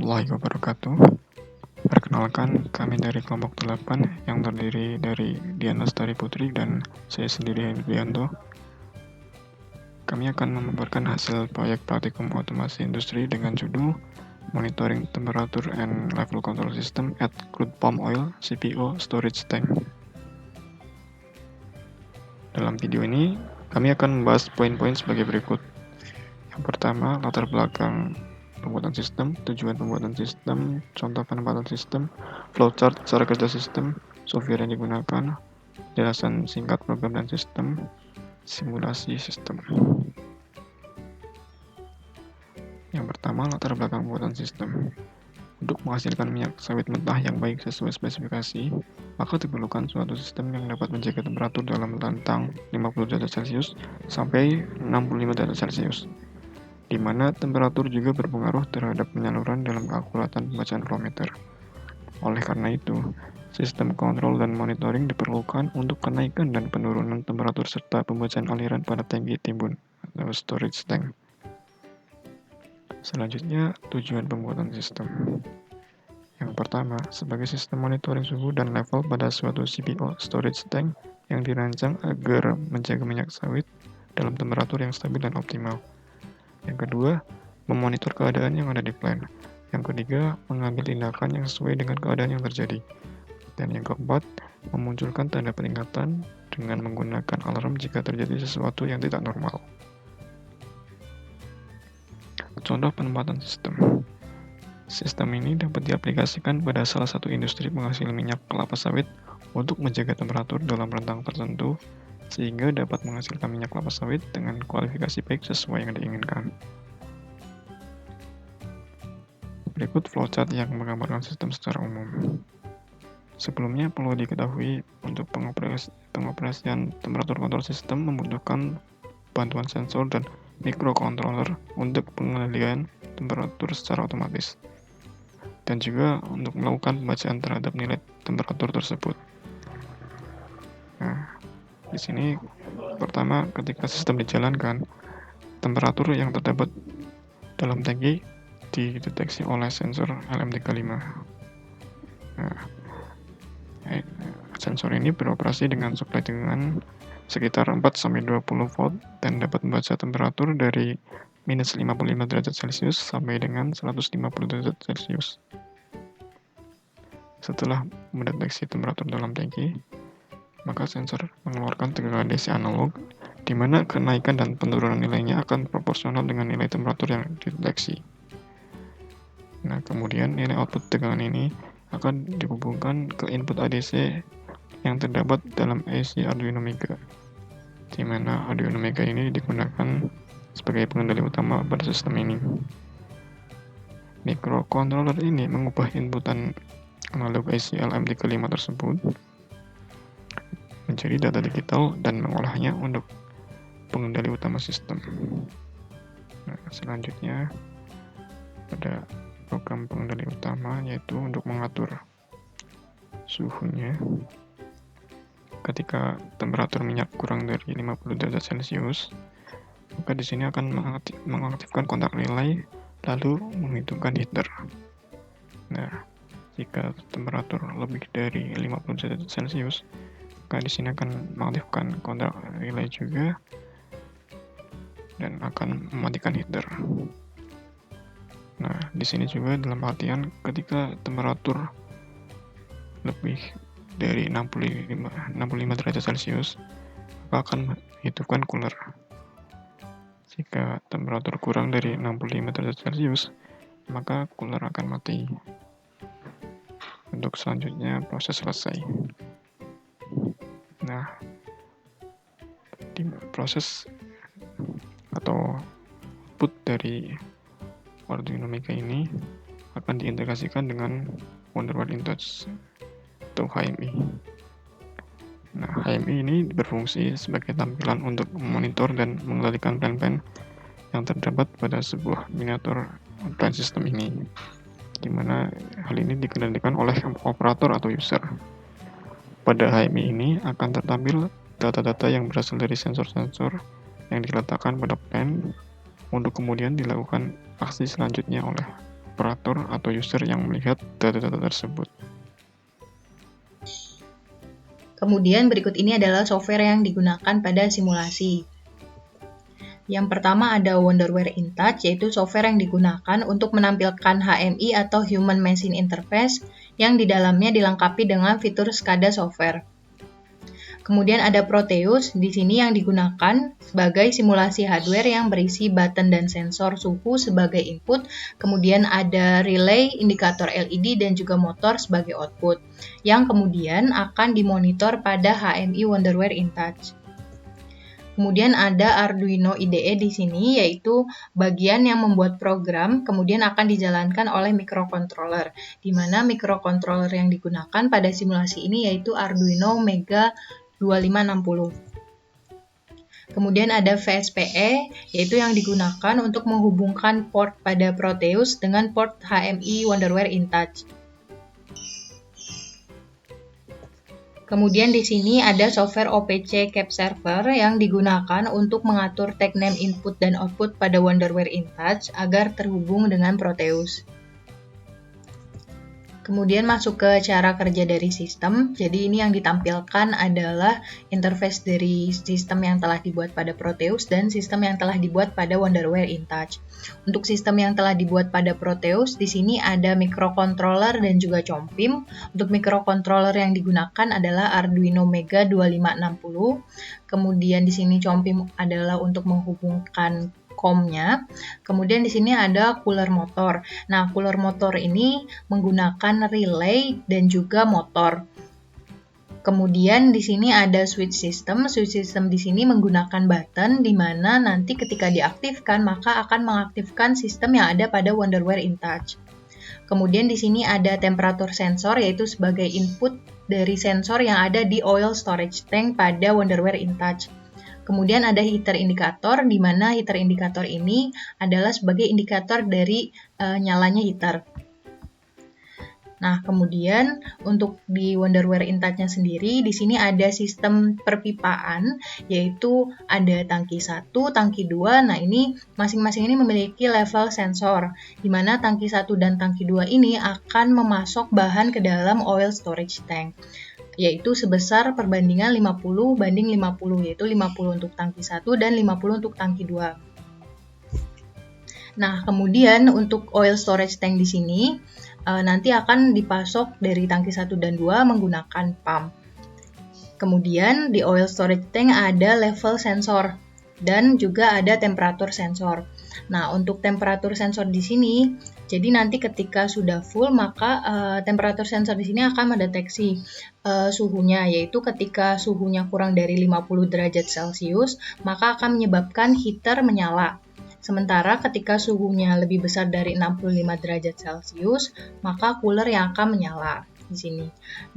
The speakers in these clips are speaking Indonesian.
warahmatullahi wabarakatuh. Perkenalkan, kami dari kelompok 8 yang terdiri dari Diana Lestari Putri dan saya sendiri Hendrianto. Kami akan memaparkan hasil proyek praktikum otomasi industri dengan judul Monitoring Temperature and Level Control System at Crude Palm Oil CPO Storage Tank. Dalam video ini, kami akan membahas poin-poin sebagai berikut. Yang pertama, latar belakang pembuatan sistem, tujuan pembuatan sistem, contoh penempatan sistem, flowchart cara kerja sistem, software yang digunakan, jelasan singkat program dan sistem, simulasi sistem. Yang pertama, latar belakang pembuatan sistem. Untuk menghasilkan minyak sawit mentah yang baik sesuai spesifikasi, maka diperlukan suatu sistem yang dapat menjaga temperatur dalam rentang 50 derajat Celcius sampai 65 derajat Celcius, di mana temperatur juga berpengaruh terhadap penyaluran dalam keakuratan pembacaan flowmeter. Oleh karena itu, sistem kontrol dan monitoring diperlukan untuk kenaikan dan penurunan temperatur serta pembacaan aliran pada tangki timbun atau storage tank. Selanjutnya, tujuan pembuatan sistem. Yang pertama, sebagai sistem monitoring suhu dan level pada suatu CPO storage tank yang dirancang agar menjaga minyak sawit dalam temperatur yang stabil dan optimal. Yang kedua, memonitor keadaan yang ada di plant. Yang ketiga, mengambil tindakan yang sesuai dengan keadaan yang terjadi. Dan yang keempat, memunculkan tanda peringatan dengan menggunakan alarm jika terjadi sesuatu yang tidak normal. Contoh penempatan sistem. Sistem ini dapat diaplikasikan pada salah satu industri penghasil minyak kelapa sawit untuk menjaga temperatur dalam rentang tertentu sehingga dapat menghasilkan minyak kelapa sawit dengan kualifikasi baik sesuai yang diinginkan. Berikut flowchart yang menggambarkan sistem secara umum. Sebelumnya perlu diketahui untuk pengoperasian temperatur kontrol sistem membutuhkan bantuan sensor dan microcontroller untuk pengendalian temperatur secara otomatis, dan juga untuk melakukan pembacaan terhadap nilai temperatur tersebut. Nah, di sini pertama ketika sistem dijalankan, temperatur yang terdapat dalam tangki dideteksi oleh sensor LM35. Nah, sensor ini beroperasi dengan supply dengan sekitar 4-20 volt dan dapat membaca temperatur dari minus 55 derajat Celcius sampai dengan 150 derajat Celcius. Setelah mendeteksi temperatur dalam tangki, maka sensor mengeluarkan tegangan DC analog, di mana kenaikan dan penurunan nilainya akan proporsional dengan nilai temperatur yang dideteksi. Nah, kemudian nilai output tegangan ini akan dihubungkan ke input ADC yang terdapat dalam IC Arduino Mega, di mana Arduino Mega ini digunakan sebagai pengendali utama pada sistem ini. Microcontroller ini mengubah inputan analog IC LM35 tersebut menjadi data digital dan mengolahnya untuk pengendali utama sistem. Nah, selanjutnya pada program pengendali utama yaitu untuk mengatur suhunya. Ketika temperatur minyak kurang dari 50 derajat Celcius, maka di sini akan mengaktifkan kontak relay lalu menghitungkan heater. Nah, jika temperatur lebih dari 50 derajat Celcius, maka di sini akan mengaktifkan kontak relay juga dan akan mematikan heater. Nah, di sini juga dalam artian ketika temperatur lebih dari 65 derajat Celcius, maka akan menghidupkan cooler. Jika temperatur kurang dari 65 derajat Celcius, maka cooler akan mati. Untuk selanjutnya proses selesai. Nah, di proses atau output dari Arduino Mega ini akan diintegrasikan dengan Wonderware InTouch atau HMI. Nah, HMI ini berfungsi sebagai tampilan untuk memonitor dan mengendalikan plan-plan yang terdapat pada sebuah miniatur plan system ini, di mana hal ini dikendalikan oleh operator atau user. Pada HMI ini akan tertampil data-data yang berasal dari sensor-sensor yang diletakkan pada plan untuk kemudian dilakukan aksi selanjutnya oleh operator atau user yang melihat data-data tersebut. Kemudian berikut ini adalah software yang digunakan pada simulasi. Yang pertama ada Wonderware InTouch, yaitu software yang digunakan untuk menampilkan HMI atau Human Machine Interface yang di dalamnya dilengkapi dengan fitur SCADA software. Kemudian ada Proteus, di sini yang digunakan sebagai simulasi hardware yang berisi button dan sensor suhu sebagai input, kemudian ada relay, indikator LED, dan juga motor sebagai output, yang kemudian akan dimonitor pada HMI Wonderware InTouch. Kemudian ada Arduino IDE di sini, yaitu bagian yang membuat program, kemudian akan dijalankan oleh microcontroller, di mana microcontroller yang digunakan pada simulasi ini yaitu Arduino Mega 2560. Kemudian ada VSPE, yaitu yang digunakan untuk menghubungkan port pada Proteus dengan port HMI Wonderware InTouch. Kemudian di sini ada software OPC Cap Server yang digunakan untuk mengatur tag name input dan output pada Wonderware InTouch agar terhubung dengan Proteus. Kemudian masuk ke cara kerja dari sistem. Jadi ini yang ditampilkan adalah interface dari sistem yang telah dibuat pada Proteus dan sistem yang telah dibuat pada Wonderware InTouch. Untuk sistem yang telah dibuat pada Proteus, di sini ada microcontroller dan juga compim. Untuk microcontroller yang digunakan adalah Arduino Mega 2560. Kemudian di sini compim adalah untuk menghubungkan COM-nya. Kemudian di sini ada cooler motor. Nah, cooler motor ini menggunakan relay dan juga motor. Kemudian di sini ada switch system. Switch system di sini menggunakan button di mana nanti ketika diaktifkan maka akan mengaktifkan sistem yang ada pada Wonderware InTouch. Kemudian di sini ada temperatur sensor, yaitu sebagai input dari sensor yang ada di oil storage tank pada Wonderware InTouch. Kemudian ada heater indikator, di mana heater indikator ini adalah sebagai indikator dari nyalanya heater. Nah, kemudian untuk di Wonderware InTouch-nya sendiri, di sini ada sistem perpipaan, yaitu ada tangki 1, tangki 2. Nah, ini masing-masing ini memiliki level sensor, di mana tangki 1 dan tangki 2 ini akan memasok bahan ke dalam oil storage tank, yaitu sebesar perbandingan 50 banding 50, yaitu 50 untuk tangki 1 dan 50 untuk tangki 2. Nah, kemudian untuk oil storage tank di sini nanti akan dipasok dari tangki 1 dan 2 menggunakan pump. Kemudian di oil storage tank ada level sensor dan juga ada temperatur sensor. Nah, untuk temperatur sensor di sini, jadi nanti ketika sudah full maka temperatur sensor di sini akan mendeteksi suhunya, yaitu ketika suhunya kurang dari 50 derajat Celcius, maka akan menyebabkan heater menyala. Sementara ketika suhunya lebih besar dari 65 derajat Celcius, maka cooler yang akan menyala di sini.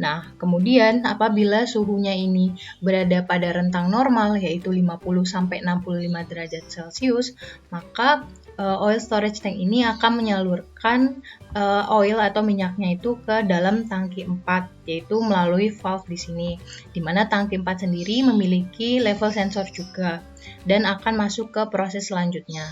Nah, kemudian apabila suhunya ini berada pada rentang normal, yaitu 50 sampai 65 derajat Celcius, maka oil storage tank ini akan menyalurkan oil atau minyaknya itu ke dalam tangki 4, yaitu melalui valve di sini, di mana tangki 4 sendiri memiliki level sensor juga dan akan masuk ke proses selanjutnya.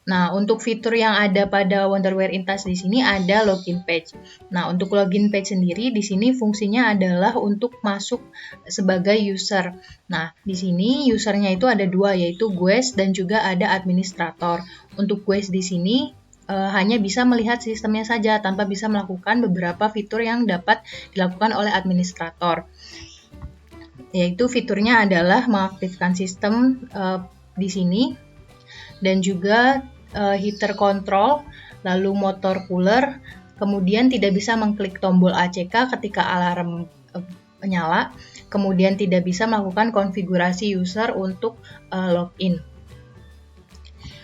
Nah, untuk fitur yang ada pada Wonderware InTouch di sini ada login page. Nah, untuk login page sendiri di sini fungsinya adalah untuk masuk sebagai user. Nah, di sini usernya itu ada dua, yaitu guest dan juga ada administrator. Untuk guest di sini hanya bisa melihat sistemnya saja tanpa bisa melakukan beberapa fitur yang dapat dilakukan oleh administrator. Yaitu fiturnya adalah mengaktifkan sistem di sini dan juga heater control, lalu motor cooler, kemudian tidak bisa mengklik tombol ACK ketika alarm menyala, kemudian tidak bisa melakukan konfigurasi user untuk login.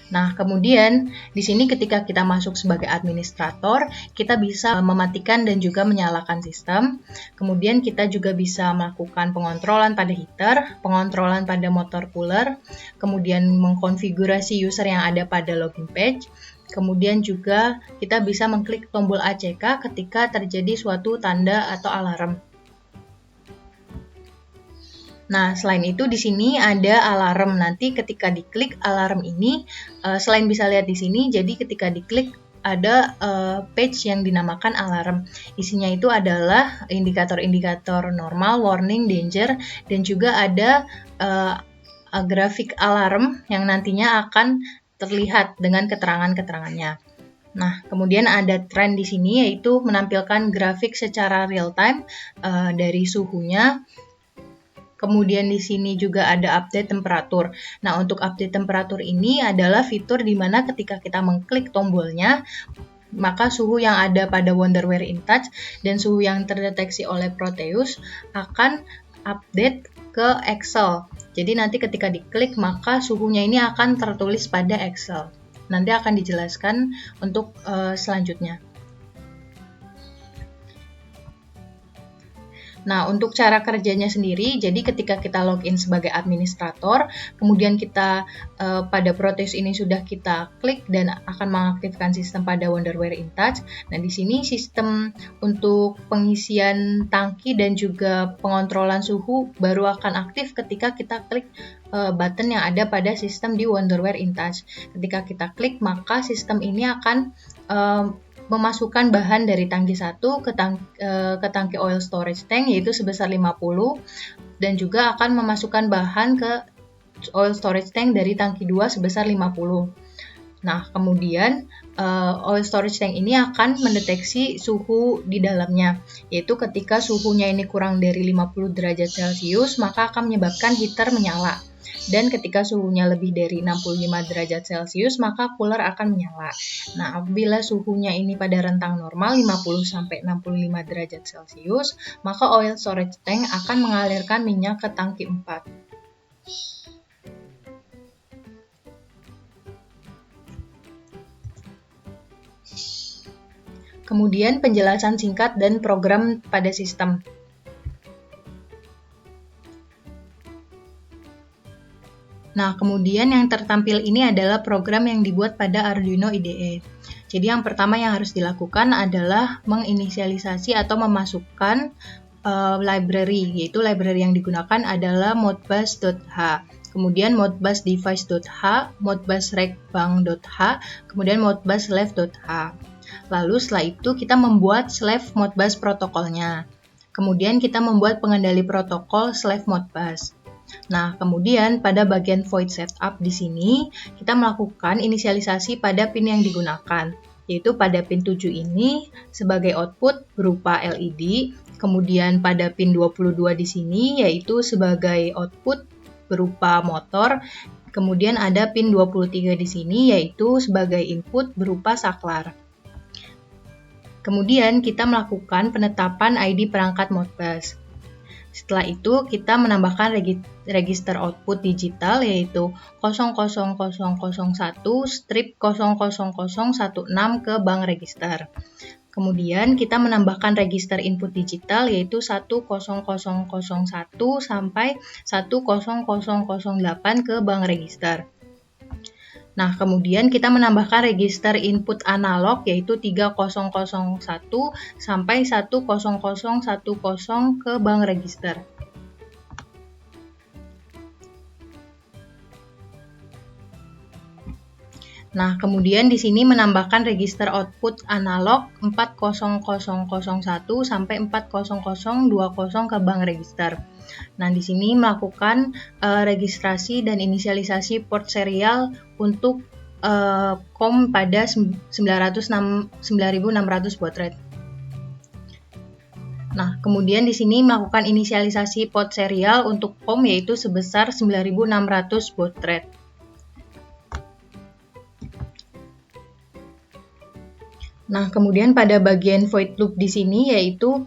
Nah, kemudian di sini ketika kita masuk sebagai administrator, kita bisa mematikan dan juga menyalakan sistem. Kemudian kita juga bisa melakukan pengontrolan pada heater, pengontrolan pada motor cooler, kemudian mengkonfigurasi user yang ada pada login page. Kemudian juga kita bisa mengklik tombol ACK ketika terjadi suatu tanda atau alarm. Nah, selain itu di sini ada alarm. Nanti ketika diklik alarm ini, selain bisa lihat di sini, jadi ketika diklik ada page yang dinamakan alarm. Isinya itu adalah indikator-indikator normal, warning, danger, dan juga ada grafik alarm yang nantinya akan terlihat dengan keterangan-keterangannya. Nah, kemudian ada tren di sini yaitu menampilkan grafik secara real time dari suhunya. Kemudian di sini juga ada update temperatur. Nah, untuk update temperatur ini adalah fitur di mana ketika kita mengklik tombolnya, maka suhu yang ada pada Wonderware InTouch dan suhu yang terdeteksi oleh Proteus akan update ke Excel. Jadi nanti ketika diklik, maka suhunya ini akan tertulis pada Excel. Nanti akan dijelaskan untuk selanjutnya. Nah, untuk cara kerjanya sendiri, jadi ketika kita login sebagai administrator, kemudian kita pada Proteus ini sudah kita klik dan akan mengaktifkan sistem pada Wonderware InTouch. Nah, di sini sistem untuk pengisian tangki dan juga pengontrolan suhu baru akan aktif ketika kita klik button yang ada pada sistem di Wonderware InTouch. Ketika kita klik, maka sistem ini akan memasukkan bahan dari tangki 1 ke tangki oil storage tank yaitu sebesar 50 dan juga akan memasukkan bahan ke oil storage tank dari tangki 2 sebesar 50. Nah, kemudian oil storage tank ini akan mendeteksi suhu di dalamnya, yaitu ketika suhunya ini kurang dari 50 derajat Celcius, maka akan menyebabkan heater menyala. Dan ketika suhunya lebih dari 65 derajat Celcius, maka cooler akan menyala. Nah, apabila suhunya ini pada rentang normal 50-65 derajat Celcius, maka oil storage tank akan mengalirkan minyak ke tangki 4. Kemudian penjelasan singkat dan program pada sistem. Nah, kemudian yang tertampil ini adalah program yang dibuat pada Arduino IDE. Jadi yang pertama yang harus dilakukan adalah menginisialisasi atau memasukkan library, yaitu library yang digunakan adalah modbus.h, kemudian modbusdevice.h, modbusrackbank.h, kemudian modbusleft.h. Lalu setelah itu kita membuat slave modbus protokolnya. Kemudian kita membuat pengendali protokol slave modbus. Nah, kemudian pada bagian void setup di sini, kita melakukan inisialisasi pada pin yang digunakan, yaitu pada pin 7 ini sebagai output berupa LED, kemudian pada pin 22 di sini yaitu sebagai output berupa motor, kemudian ada pin 23 di sini yaitu sebagai input berupa saklar. Kemudian kita melakukan penetapan ID perangkat Modbus. Setelah itu kita menambahkan register output digital yaitu 00001 strip 00016 ke bank register. Kemudian kita menambahkan register input digital yaitu 10001 sampai 10008 ke bank register. Nah, kemudian kita menambahkan register input analog yaitu 3001 sampai 10010 ke bank register. Nah, kemudian di sini menambahkan register output analog 40001 sampai 40020 ke bank register. Nah, di sini melakukan registrasi dan inisialisasi port serial untuk COM pada 9600 baud rate. Nah, kemudian di sini melakukan inisialisasi port serial untuk COM yaitu sebesar 9600 baud rate. Nah, kemudian pada bagian void loop di sini yaitu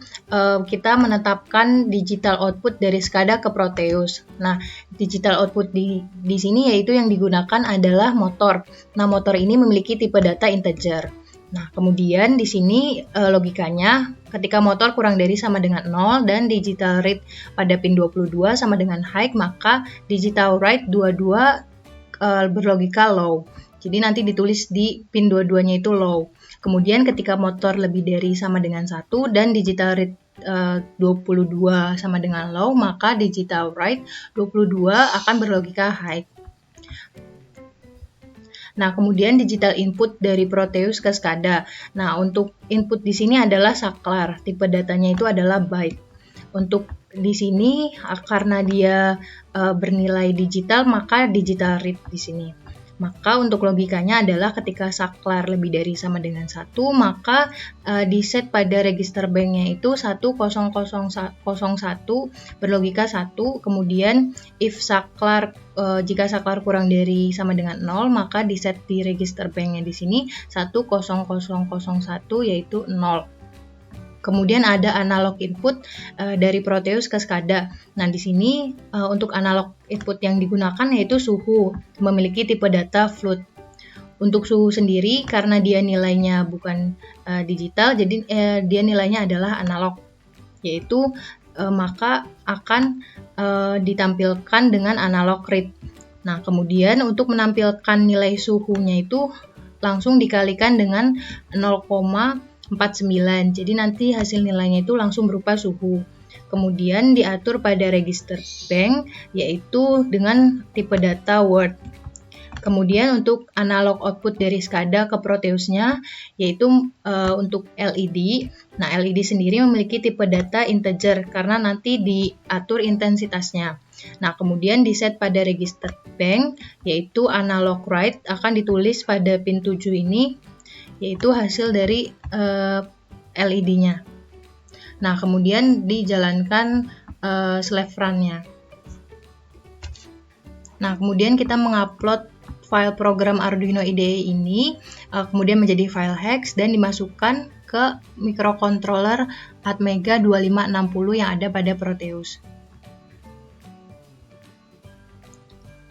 kita menetapkan digital output dari SCADA ke Proteus. Nah, digital output di sini yaitu yang digunakan adalah motor. Nah, motor ini memiliki tipe data integer. Nah, kemudian di sini logikanya ketika motor kurang dari sama dengan 0 dan digital read pada pin 22 sama dengan high, maka digital write 22 berlogika low. Jadi nanti ditulis di pin 22-nya itu low. Kemudian ketika motor lebih dari sama dengan 1 dan digital read 22 sama dengan low, maka digital write 22 akan berlogika high. Nah, kemudian digital input dari Proteus ke SCADA. Nah, untuk input di sini adalah saklar, tipe datanya itu adalah byte. Untuk di sini karena dia bernilai digital, maka digital read di sini. Maka untuk logikanya adalah ketika saklar lebih dari sama dengan 1, maka di set pada register banknya itu 10001 berlogika 1, kemudian if saklar jika saklar kurang dari sama dengan 0, maka di set di register banknya di sini 10001 yaitu 0. Kemudian ada analog input dari Proteus ke SCADA. Nah, di sini untuk analog input yang digunakan yaitu suhu, memiliki tipe data float. Untuk suhu sendiri, karena dia nilainya bukan digital, jadi dia nilainya adalah analog, yaitu maka akan ditampilkan dengan analog read. Nah, kemudian untuk menampilkan nilai suhunya itu langsung dikalikan dengan 0,49. Jadi nanti hasil nilainya itu langsung berupa suhu. Kemudian diatur pada register bank yaitu dengan tipe data word. Kemudian untuk analog output dari SCADA ke Proteusnya yaitu untuk LED. Nah, LED sendiri memiliki tipe data integer karena nanti diatur intensitasnya. Nah, kemudian di set pada register bank yaitu analog write akan ditulis pada pin 7 ini yaitu hasil dari LED-nya. Nah, kemudian dijalankan slave run-nya. Nah, kemudian kita mengupload file program Arduino IDE ini, kemudian menjadi file hex dan dimasukkan ke microcontroller Atmega 2560 yang ada pada Proteus.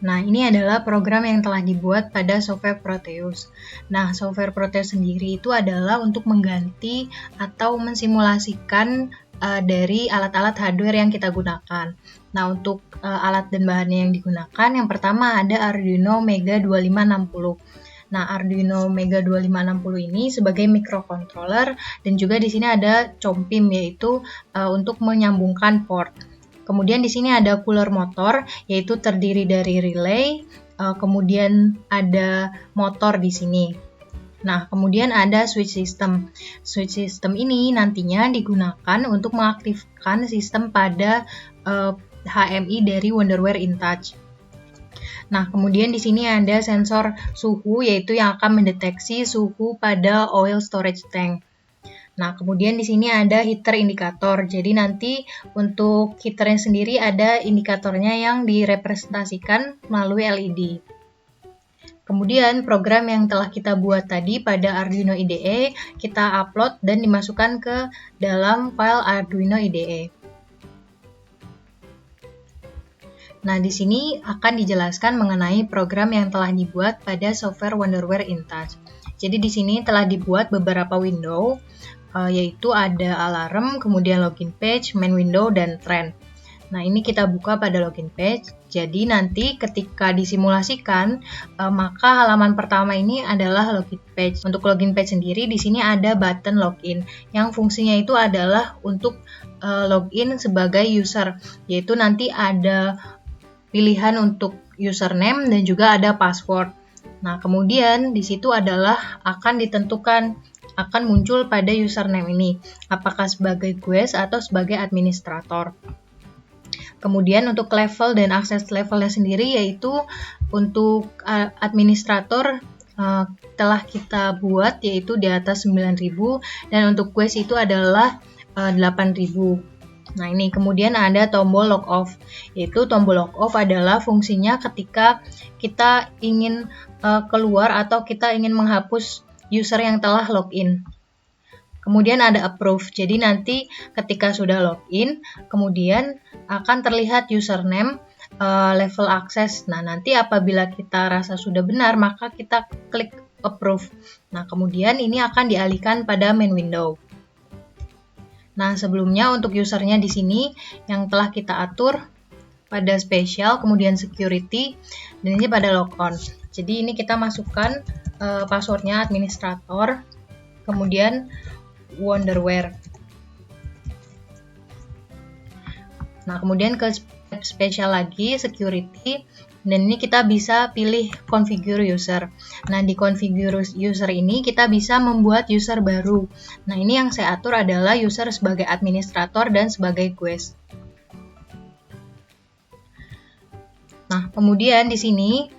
Nah, ini adalah program yang telah dibuat pada software Proteus. Nah, software Proteus sendiri itu adalah untuk mengganti atau mensimulasikan dari alat-alat hardware yang kita gunakan. Nah, untuk alat dan bahannya yang digunakan, yang pertama ada Arduino Mega 2560. Nah, Arduino Mega 2560 ini sebagai microcontroller dan juga di sini ada COM-PIM yaitu untuk menyambungkan port. Kemudian di sini ada cooler motor, yaitu terdiri dari relay, kemudian ada motor di sini. Nah, kemudian ada switch system. Switch system ini nantinya digunakan untuk mengaktifkan sistem pada HMI dari Wonderware InTouch. Nah, kemudian di sini ada sensor suhu, yaitu yang akan mendeteksi suhu pada oil storage tank. Nah, kemudian di sini ada heater indikator. Jadi nanti untuk heaternya sendiri ada indikatornya yang direpresentasikan melalui LED. Kemudian program yang telah kita buat tadi pada Arduino IDE kita upload dan dimasukkan ke dalam file Arduino IDE. Nah, di sini akan dijelaskan mengenai program yang telah dibuat pada software Wonderware InTouch. Jadi di sini telah dibuat beberapa window, yaitu ada alarm, kemudian login page, main window, dan trend. Nah, ini kita buka pada login page. Jadi nanti ketika disimulasikan, maka halaman pertama ini adalah login page. Untuk login page sendiri, di sini ada button login, yang fungsinya itu adalah untuk login sebagai user, yaitu nanti ada pilihan untuk username dan juga ada password. Nah, kemudian di situ adalah akan ditentukan akan muncul pada username ini, apakah sebagai guest atau sebagai administrator. Kemudian untuk level dan akses levelnya sendiri yaitu untuk administrator telah kita buat yaitu di atas 9.000 dan untuk guest itu adalah 8.000. Nah, ini kemudian ada tombol lock off, yaitu tombol lock off adalah fungsinya ketika kita ingin keluar atau kita ingin menghapus user yang telah login. Kemudian ada approve, jadi nanti ketika sudah login, kemudian akan terlihat username, level akses. Nah, nanti apabila kita rasa sudah benar, maka kita klik approve. Nah, kemudian ini akan dialihkan pada main window. Nah, sebelumnya untuk usernya di sini yang telah kita atur pada special, kemudian security, dan ini pada logon. Jadi ini kita masukkan passwordnya administrator, kemudian Wonderware. Nah, kemudian ke spesial lagi, security, dan ini kita bisa pilih configure user. Nah, di configure user ini kita bisa membuat user baru. Nah, ini yang saya atur adalah user sebagai administrator dan sebagai guest. Nah, kemudian di sini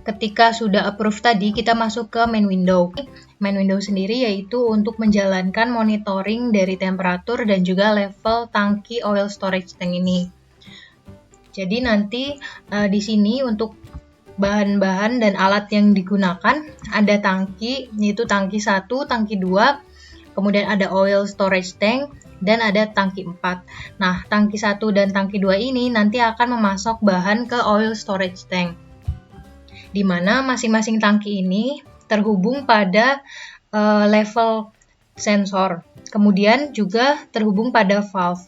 ketika sudah approve tadi, kita masuk ke main window. Main window sendiri yaitu untuk menjalankan monitoring dari temperatur dan juga level tangki oil storage tank ini. Jadi nanti di sini untuk bahan-bahan dan alat yang digunakan ada tangki, yaitu tangki 1, tangki 2, kemudian ada oil storage tank, dan ada tangki 4. Nah, tangki 1 dan tangki 2 ini nanti akan memasok bahan ke oil storage tank, di mana masing-masing tangki ini terhubung pada level sensor, kemudian juga terhubung pada valve.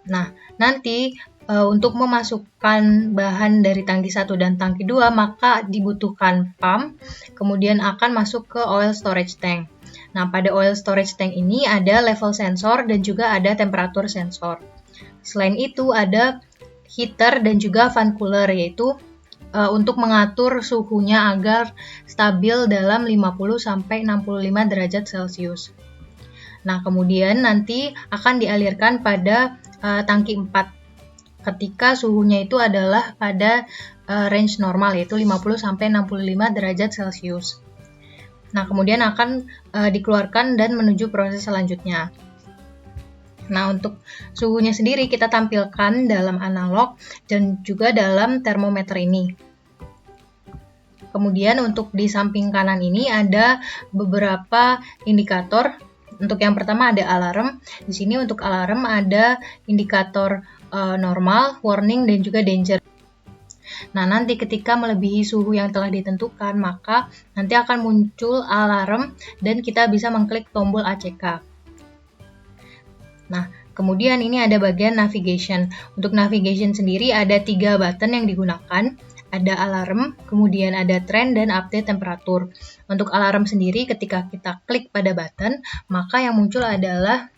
Nah, nanti untuk memasukkan bahan dari tangki 1 dan tangki 2, maka dibutuhkan pump, kemudian akan masuk ke oil storage tank. Nah, pada oil storage tank ini ada level sensor dan juga ada temperatur sensor. Selain itu ada heater dan juga fan cooler, yaitu untuk mengatur suhunya agar stabil dalam 50-65 derajat Celcius. Nah, kemudian nanti akan dialirkan pada tangki 4 ketika suhunya itu adalah pada range normal, yaitu 50-65 derajat Celcius. Nah, kemudian akan dikeluarkan dan menuju proses selanjutnya. Nah, untuk suhunya sendiri kita tampilkan dalam analog dan juga dalam termometer ini. Kemudian untuk di samping kanan ini ada beberapa indikator. Untuk yang pertama ada alarm. Di sini untuk alarm ada indikator normal, warning, dan juga danger. Nah, nanti ketika melebihi suhu yang telah ditentukan, maka nanti akan muncul alarm dan kita bisa mengklik tombol ACK. Nah, kemudian ini ada bagian navigation. Untuk navigation sendiri ada 3 button yang digunakan. Ada alarm, kemudian ada trend, dan update temperatur. Untuk alarm sendiri ketika kita klik pada button, maka yang muncul adalah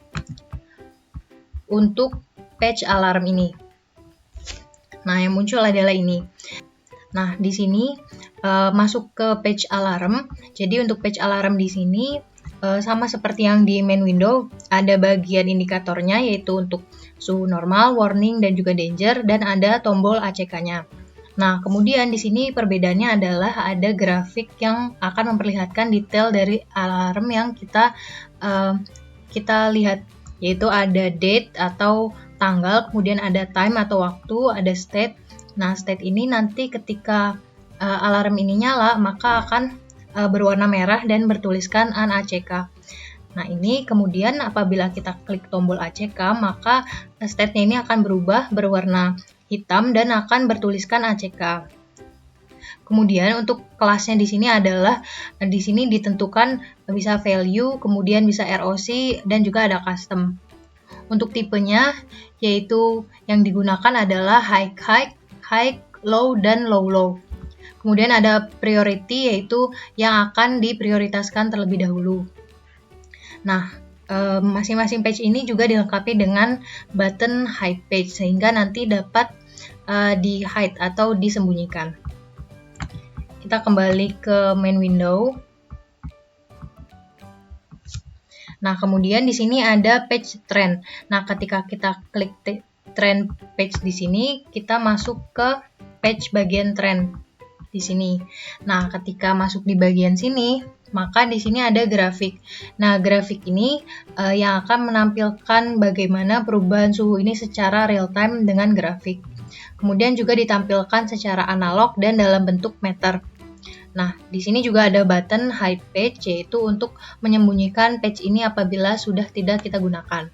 untuk patch alarm ini. Nah, yang muncul adalah ini. Nah, di sini masuk ke patch alarm. Jadi untuk patch alarm di sini sama seperti yang di main window, ada bagian indikatornya yaitu untuk suhu normal, warning, dan juga danger, dan ada tombol ACK-nya. Nah, kemudian di sini perbedaannya adalah ada grafik yang akan memperlihatkan detail dari alarm yang kita lihat, yaitu ada date atau tanggal, kemudian ada time atau waktu, ada state. Nah, state ini nanti ketika alarm ini nyala, maka akan berwarna merah dan bertuliskan UNACK. Nah, ini kemudian apabila kita klik tombol ACK, maka state-nya ini akan berubah berwarna hitam dan akan bertuliskan ACK. Kemudian untuk kelasnya di sini adalah di sini ditentukan bisa value, kemudian bisa ROC, dan juga ada custom. Untuk tipenya yaitu yang digunakan adalah high, low, dan low. Kemudian ada priority yaitu yang akan diprioritaskan terlebih dahulu. Nah, masing-masing page ini juga dilengkapi dengan button hide page sehingga nanti dapat di hide atau disembunyikan. Kita kembali ke main window. Nah, kemudian di sini ada page trend. Nah, ketika kita klik trend page di sini, kita masuk ke page bagian trend di sini. Nah, ketika masuk di bagian sini, maka di sini ada grafik. Nah, grafik ini yang akan menampilkan bagaimana perubahan suhu ini secara real time dengan grafik. Kemudian juga ditampilkan secara analog dan dalam bentuk meter. Nah, di sini juga ada button hide page, yaitu untuk menyembunyikan page ini apabila sudah tidak kita gunakan.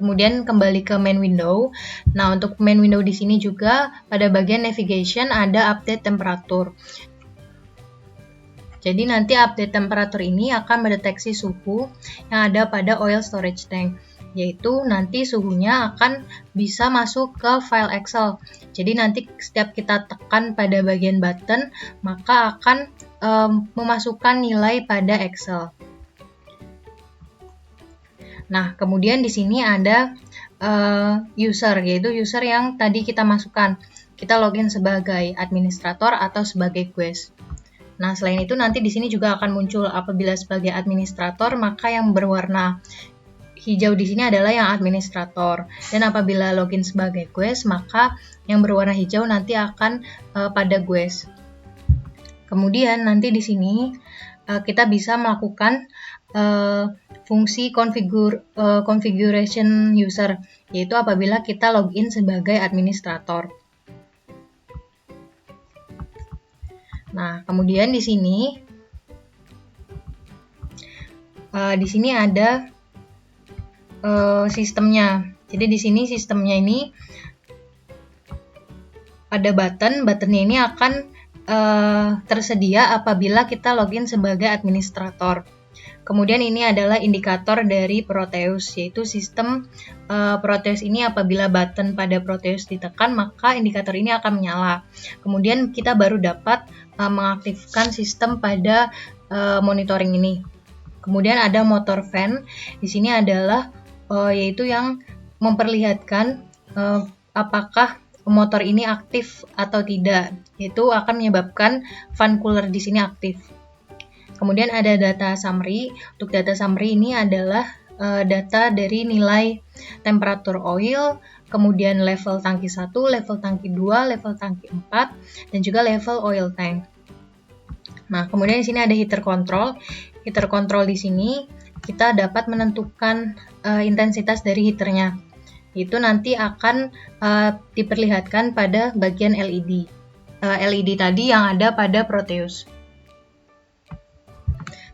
Kemudian kembali ke main window. Nah, untuk main window di sini juga pada bagian navigation ada update temperatur. Jadi nanti update temperatur ini akan mendeteksi suhu yang ada pada oil storage tank, yaitu nanti suhunya akan bisa masuk ke file Excel. Jadi nanti setiap kita tekan pada bagian button, maka akan memasukkan nilai pada Excel. Nah, kemudian di sini ada user, yaitu user yang tadi kita masukkan. Kita login sebagai administrator atau sebagai guest. Nah, selain itu nanti di sini juga akan muncul apabila sebagai administrator, maka yang berwarna hijau di sini adalah yang administrator. Dan apabila login sebagai guest, maka yang berwarna hijau nanti akan pada guest. Kemudian nanti di sini kita bisa melakukan fungsi configuration user, yaitu apabila kita login sebagai administrator. Nah, kemudian di sini ada sistemnya. Jadi di sini sistemnya ini ada buttonnya ini akan tersedia apabila kita login sebagai administrator. Kemudian ini adalah indikator dari Proteus, yaitu sistem Proteus ini apabila button pada Proteus ditekan, maka indikator ini akan menyala. Kemudian kita baru dapat mengaktifkan sistem pada monitoring ini. Kemudian ada motor fan, di sini adalah yaitu yang memperlihatkan apakah motor ini aktif atau tidak, yaitu akan menyebabkan fan cooler di sini aktif. Kemudian ada data summary. Untuk data summary ini adalah data dari nilai temperatur oil, kemudian level tangki 1, level tangki 2, level tangki 4, dan juga level oil tank. Nah, kemudian di sini ada heater control. Heater control di sini kita dapat menentukan intensitas dari heaternya. Itu nanti akan diperlihatkan pada bagian LED. LED tadi yang ada pada Proteus.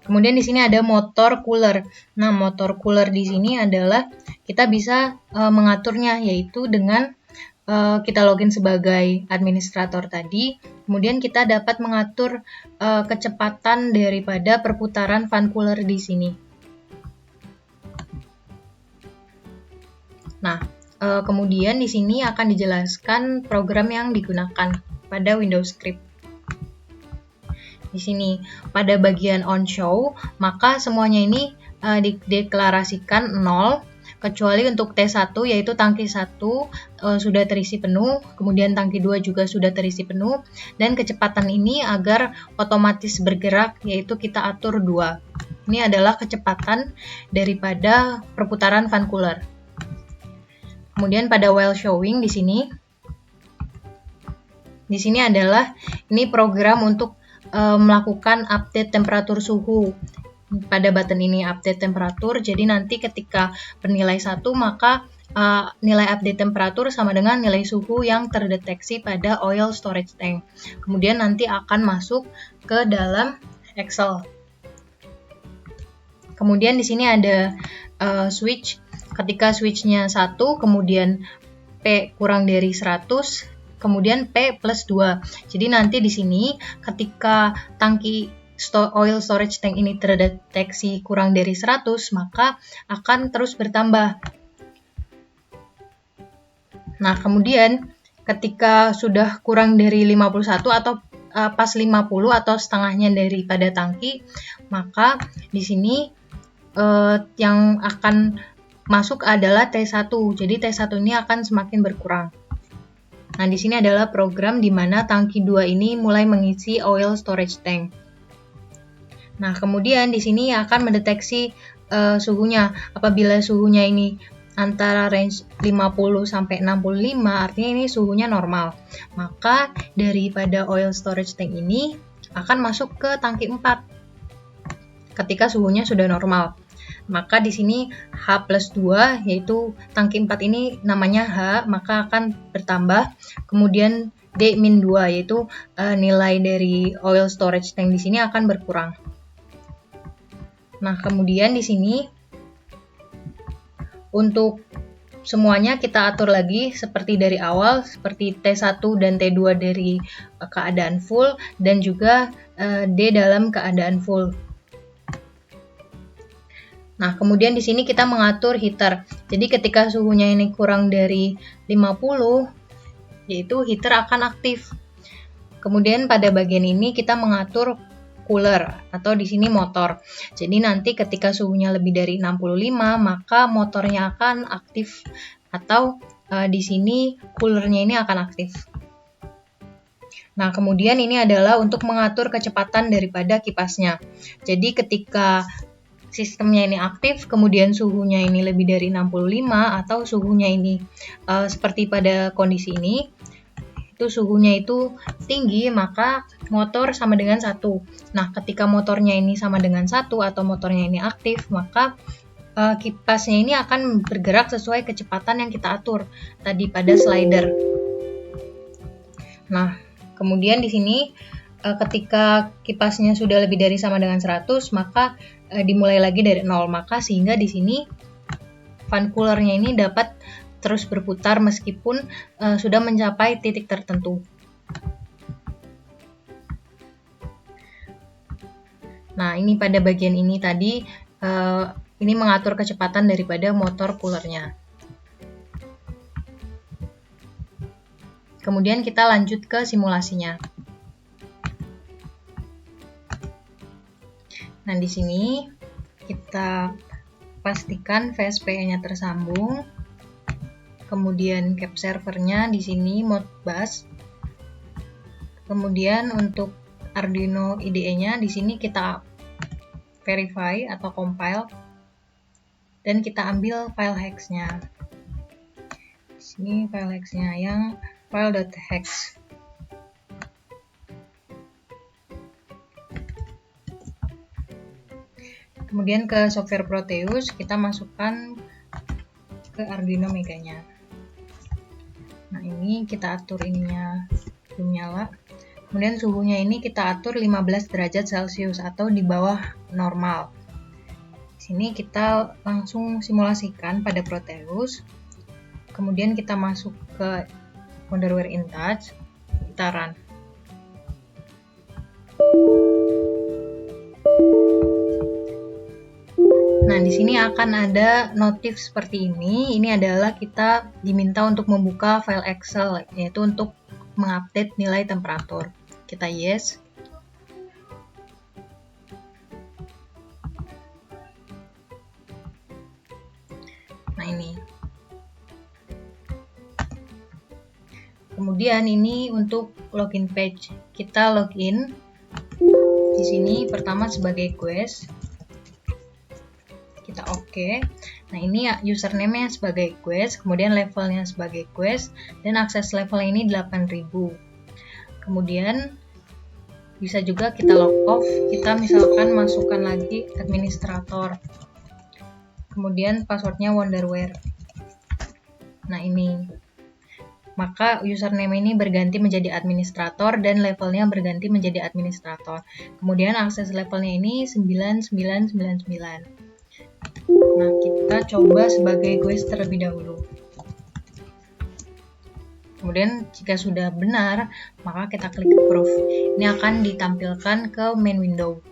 Kemudian di sini ada motor cooler. Nah, motor cooler di sini adalah kita bisa mengaturnya, yaitu dengan kita login sebagai administrator tadi. Kemudian kita dapat mengatur kecepatan daripada perputaran fan cooler di sini. Nah, kemudian di sini akan dijelaskan program yang digunakan pada Windows Script. Di sini pada bagian on show, maka semuanya ini dideklarasikan 0, kecuali untuk T1 yaitu tangki 1 sudah terisi penuh, kemudian tangki 2 juga sudah terisi penuh, dan kecepatan ini agar otomatis bergerak yaitu kita atur 2. Ini adalah kecepatan daripada perputaran fan cooler. Kemudian pada while showing di sini adalah ini program untuk melakukan update temperatur suhu. Pada button ini update temperatur, jadi nanti ketika bernilai 1 maka nilai update temperatur sama dengan nilai suhu yang terdeteksi pada oil storage tank. Kemudian nanti akan masuk ke dalam Excel. Kemudian di sini ada switch. Ketika switch-nya 1, kemudian P kurang dari 100, kemudian P plus 2. Jadi nanti di sini ketika tangki oil storage tank ini terdeteksi kurang dari 100, maka akan terus bertambah. Nah, kemudian ketika sudah kurang dari 51 atau pas 50 atau setengahnya daripada tangki, maka di sini yang akan masuk adalah T1. Jadi T1 ini akan semakin berkurang. Nah, di sini adalah program di mana tangki 2 ini mulai mengisi oil storage tank. Nah, kemudian di sini akan mendeteksi suhunya. Apabila suhunya ini antara range 50 sampai 65, artinya ini suhunya normal. Maka daripada oil storage tank ini akan masuk ke tangki 4 ketika suhunya sudah normal. Maka di sini H plus 2, yaitu tangki 4 ini namanya H, maka akan bertambah. Kemudian D min 2, yaitu nilai dari oil storage tank di sini akan berkurang. Nah, kemudian di sini untuk semuanya kita atur lagi seperti dari awal, seperti T1 dan T2 dari keadaan full, dan juga D dalam keadaan full. Nah, kemudian di sini kita mengatur heater. Jadi ketika suhunya ini kurang dari 50, yaitu heater akan aktif. Kemudian pada bagian ini kita mengatur cooler atau di sini motor. Jadi nanti ketika suhunya lebih dari 65, maka motornya akan aktif atau di sini coolernya ini akan aktif. Nah, kemudian ini adalah untuk mengatur kecepatan daripada kipasnya. Jadi ketika sistemnya ini aktif, kemudian suhunya ini lebih dari 65 atau suhunya ini seperti pada kondisi ini, itu suhunya itu tinggi, maka motor sama dengan 1. Nah, ketika motornya ini sama dengan 1 atau motornya ini aktif, maka kipasnya ini akan bergerak sesuai kecepatan yang kita atur tadi pada slider. Nah, kemudian di sini ketika kipasnya sudah lebih dari sama dengan 100, maka dimulai lagi dari 0. Maka sehingga di sini fan coolernya ini dapat terus berputar meskipun sudah mencapai titik tertentu. Nah, ini pada bagian ini tadi, ini mengatur kecepatan daripada motor coolernya. Kemudian kita lanjut ke simulasinya. Nah, di sini kita pastikan VSPE-nya tersambung. Kemudian cap servernya di sini Modbus. Kemudian untuk Arduino IDE-nya di sini kita verify atau compile dan kita ambil file hex-nya. Di sini file hex-nya yang file.hex. Kemudian ke software Proteus kita masukkan ke Arduino Meganya. Nah, ini kita atur ininya belum nyala. Kemudian suhunya ini kita atur 15 derajat Celcius atau di bawah normal. Di sini kita langsung simulasikan pada Proteus. Kemudian kita masuk ke Wonderware InTouch, kita run. Nah, di sini akan ada notif seperti ini. Ini adalah kita diminta untuk membuka file Excel, yaitu untuk mengupdate nilai temperatur. Kita yes. Nah, ini. Kemudian ini untuk login page. Kita login. Di sini pertama sebagai guest. Kita oke. Nah, ini username-nya sebagai guest, kemudian levelnya sebagai guest, dan akses level ini 8000. Kemudian bisa juga kita log off, kita misalkan masukkan lagi administrator. Kemudian passwordnya Wonderware. Nah, ini. Maka username ini berganti menjadi administrator dan levelnya berganti menjadi administrator. Kemudian akses levelnya ini 9999. Nah, kita coba sebagai guest terlebih dahulu. Kemudian jika sudah benar, maka kita klik approve. Ini akan ditampilkan ke main window.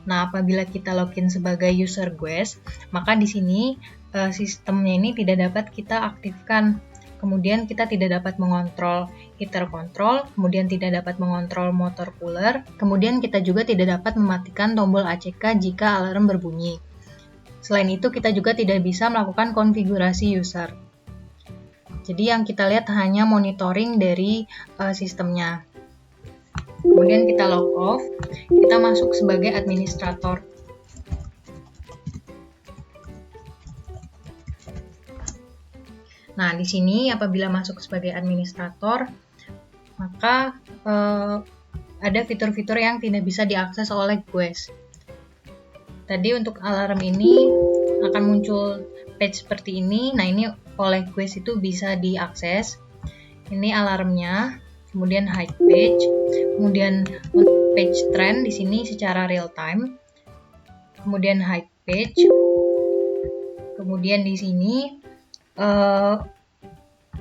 Nah, apabila kita login sebagai user guest, maka di sini sistemnya ini tidak dapat kita aktifkan. Kemudian kita tidak dapat mengontrol heater control, kemudian tidak dapat mengontrol motor cooler, kemudian kita juga tidak dapat mematikan tombol ACK jika alarm berbunyi. Selain itu, kita juga tidak bisa melakukan konfigurasi user. Jadi yang kita lihat hanya monitoring dari sistemnya. Kemudian kita log off, kita masuk sebagai administrator. Nah, di sini apabila masuk sebagai administrator, maka ada fitur-fitur yang tidak bisa diakses oleh guest. Tadi untuk alarm ini akan muncul page seperti ini. Nah, ini oleh guest itu bisa diakses. Ini alarmnya, kemudian hide page, kemudian untuk page trend di sini secara real time, kemudian hide page, kemudian di sini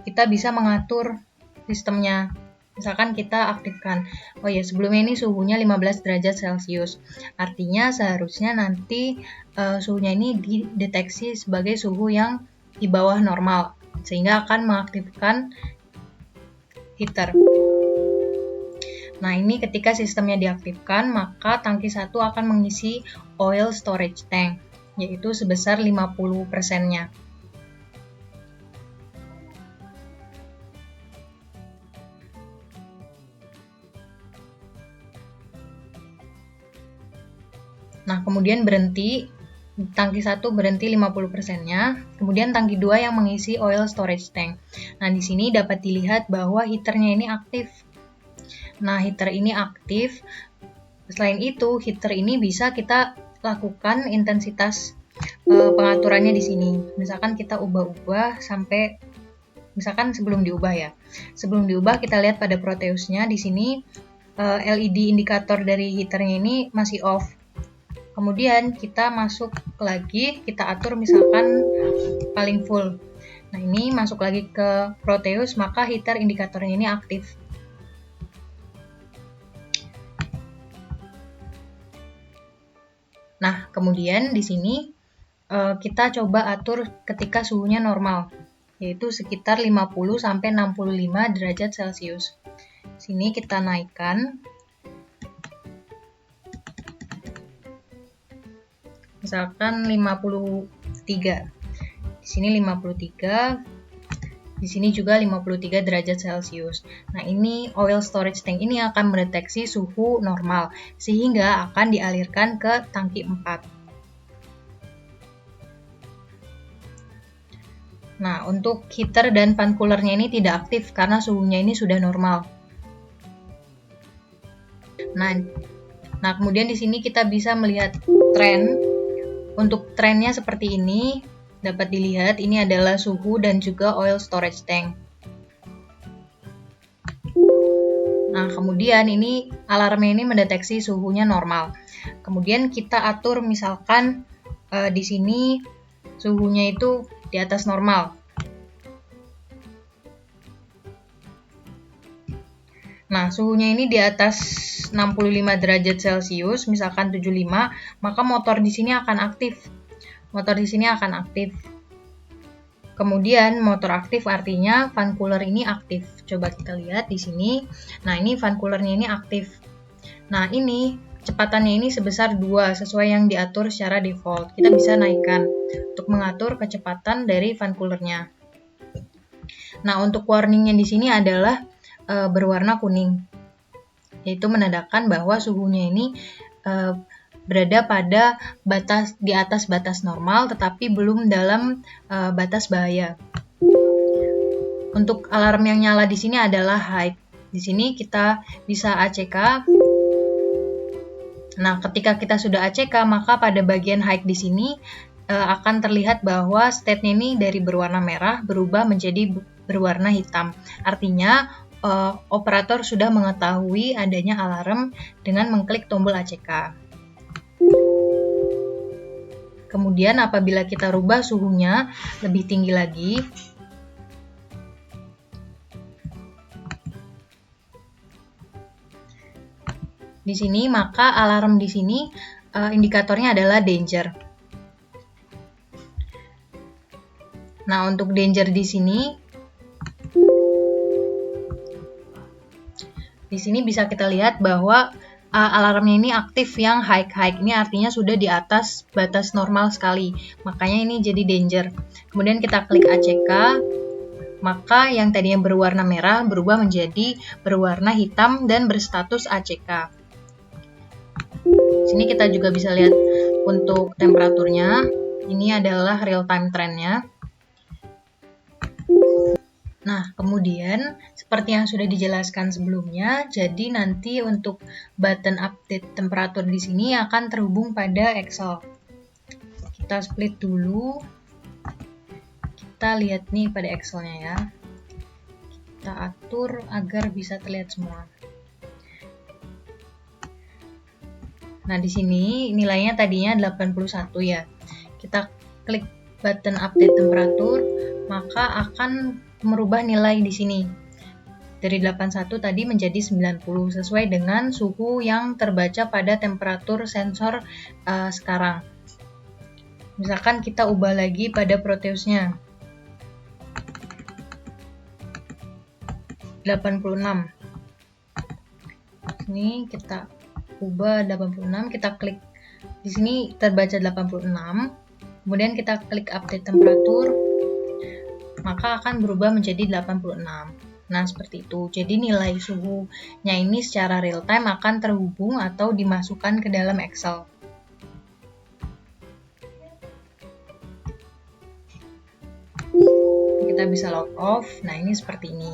kita bisa mengatur sistemnya. Misalkan kita aktifkan, oh ya sebelumnya ini suhunya 15 derajat Celcius. Artinya seharusnya nanti suhunya ini dideteksi sebagai suhu yang di bawah normal, sehingga akan mengaktifkan heater. Nah, ini ketika sistemnya diaktifkan, maka tangki 1 akan mengisi oil storage tank, yaitu sebesar 50%-nya. Nah, kemudian berhenti, tangki 1 berhenti 50%-nya, kemudian tangki 2 yang mengisi oil storage tank. Nah, di sini dapat dilihat bahwa heater-nya ini aktif. Nah, heater ini aktif. Selain itu, heater ini bisa kita lakukan intensitas pengaturannya di sini. Misalkan kita ubah-ubah sampai, misalkan sebelum diubah ya. Sebelum diubah kita lihat pada Proteusnya di sini LED indikator dari heaternya ini masih off. Kemudian kita masuk lagi, kita atur misalkan paling full. Nah, ini masuk lagi ke Proteus, maka heater indikatornya ini aktif. Nah, kemudian di sini kita coba atur ketika suhunya normal, yaitu sekitar 50 sampai 65 derajat Celcius. Sini kita naikkan. Misalkan 53. Di sini 53. Di sini juga 53 derajat Celcius. Nah, ini oil storage tank ini akan mendeteksi suhu normal, sehingga akan dialirkan ke tangki 4. Nah, untuk heater dan fan coolernya ini tidak aktif karena suhunya ini sudah normal. Nah, kemudian di sini kita bisa melihat tren. Untuk trennya seperti ini, dapat dilihat ini adalah suhu dan juga oil storage tank. Nah, kemudian ini alarmnya ini mendeteksi suhunya normal. Kemudian kita atur misalkan di sini suhunya itu di atas normal. Nah, suhunya ini di atas 65 derajat Celcius, misalkan 75, maka motor di sini akan aktif. Motor di sini akan aktif. Kemudian motor aktif artinya fan cooler ini aktif. Coba kita lihat di sini. Nah, ini fan coolernya ini aktif. Nah, ini kecepatannya ini sebesar 2 sesuai yang diatur secara default. Kita bisa naikkan untuk mengatur kecepatan dari fan coolernya. Nah, untuk warningnya di sini adalah berwarna kuning, yaitu menandakan bahwa suhunya ini berada pada di atas batas normal, tetapi belum dalam batas bahaya. Untuk alarm yang nyala di sini adalah high. Di sini kita bisa ACK. Nah, ketika kita sudah ACK, maka pada bagian high di sini akan terlihat bahwa state-nya ini dari berwarna merah berubah menjadi berwarna hitam. Artinya operator sudah mengetahui adanya alarm dengan mengklik tombol ACK. Kemudian apabila kita rubah suhunya lebih tinggi lagi, di sini maka alarm di sini indikatornya adalah danger. Nah, untuk danger di sini bisa kita lihat bahwa alarmnya ini aktif yang high. Ini artinya sudah di atas batas normal sekali. Makanya ini jadi danger. Kemudian kita klik ACK, maka yang tadinya berwarna merah berubah menjadi berwarna hitam dan berstatus ACK. Sini kita juga bisa lihat untuk temperaturnya. Ini adalah real time trendnya. Nah, kemudian seperti yang sudah dijelaskan sebelumnya, jadi nanti untuk button update temperatur di sini akan terhubung pada Excel. Kita split dulu. Kita lihat nih pada Excel-nya ya. Kita atur agar bisa terlihat semua. Nah, di sini nilainya tadinya 81 ya. Kita klik button update temperatur, maka akan merubah nilai di sini. Dari 81 tadi menjadi 90 sesuai dengan suhu yang terbaca pada temperatur sensor sekarang. Misalkan kita ubah lagi pada Proteusnya. 86. Ini kita ubah 86, kita klik di sini terbaca 86, kemudian kita klik update temperatur, maka akan berubah menjadi 86. Nah, seperti itu. Jadi nilai suhunya ini secara real time akan terhubung atau dimasukkan ke dalam Excel. Kita bisa log off. Nah, ini seperti ini.